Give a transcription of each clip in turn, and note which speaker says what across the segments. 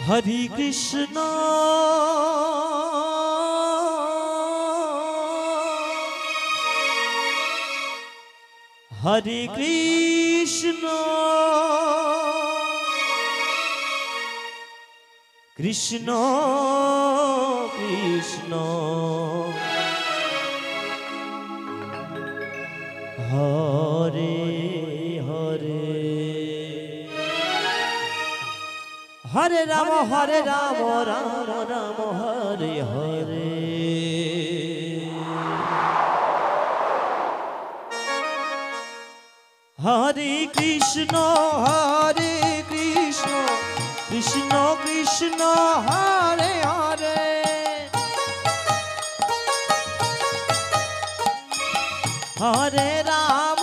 Speaker 1: हरे कृष्ण हरे कृष्ण कृष्ण कृष्ण हरे हरे हरे राम राम राम हरे हरे हरे कृष्ण कृष्ण कृष्ण हरे हरे हरे राम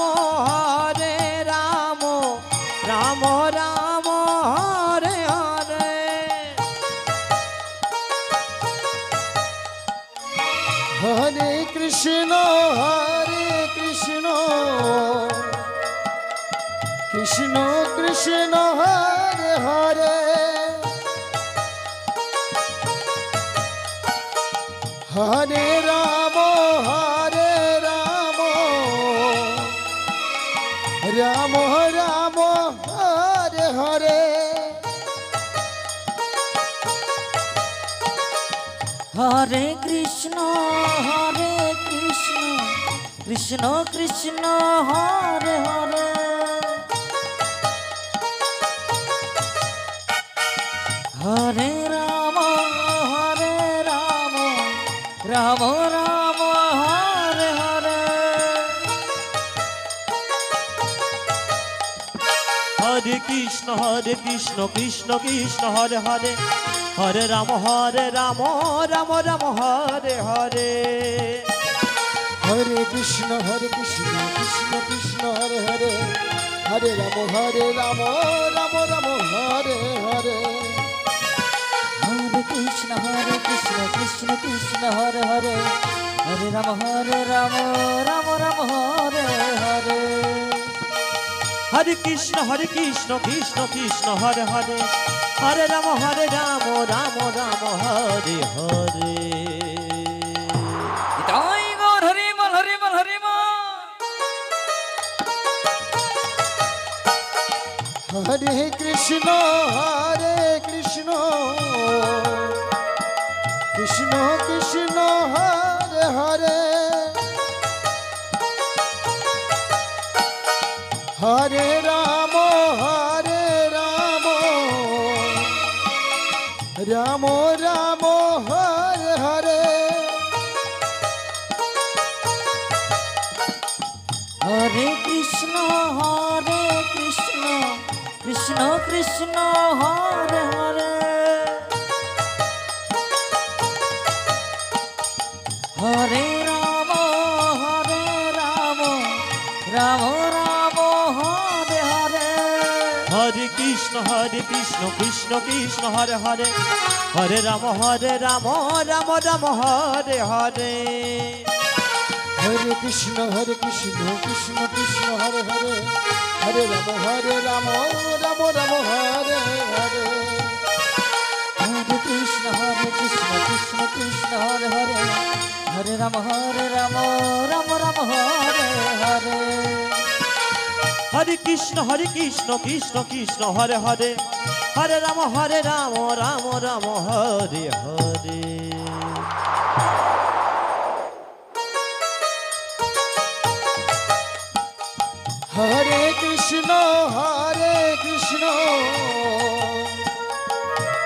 Speaker 1: राम राम हरे हरे
Speaker 2: हरे कृष्ण कृष्ण कृष्ण हरे हरे हरे राम राम राम हरे हरे
Speaker 1: हरे कृष्ण कृष्ण कृष्ण हरे हरे हरे राम राम राम हरे हरे हरे कृष्ण कृष्ण कृष्ण हरे हरे हरे राम राम राम हरे हरे
Speaker 2: हरे कृष्ण कृष्ण कृष्ण हरे हरे हरे राम राम राम हरे हरे
Speaker 1: हरे कृष्ण कृष्ण कृष्ण हरे हरे हरे राम राम राम हरे हरे हरे कृष्ण कृष्ण कृष्ण हरे हरे हरे राम राम राम हरे हरे
Speaker 3: ताई गौर हरि बोल हरि बोल हरि बोल।
Speaker 2: हरे कृष्ण कृष्ण कृष्ण हरे हरे हरे राम राम राम हरे हरे
Speaker 1: हरे कृष्ण कृष्ण कृष्ण हरे हरे हरे राम राम राम हरे हरे हरे कृष्ण कृष्ण कृष्ण हरे हरे हरे राम राम राम हरे हरे
Speaker 2: हरे कृष्ण कृष्ण कृष्ण हरे हरे हरे राम राम राम हरे हरे
Speaker 1: हरे कृष्ण कृष्ण कृष्ण हरे हरे हरे राम राम राम हरे हरे हरे कृष्ण कृष्ण कृष्ण हरे हरे हरे राम राम राम हरे हरे
Speaker 2: हरे कृष्ण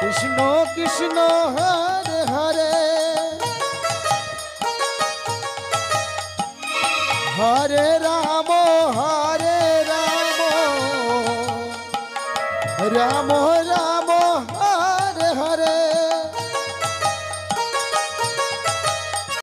Speaker 2: कृष्ण कृष्ण हरे हरे हरे राम राम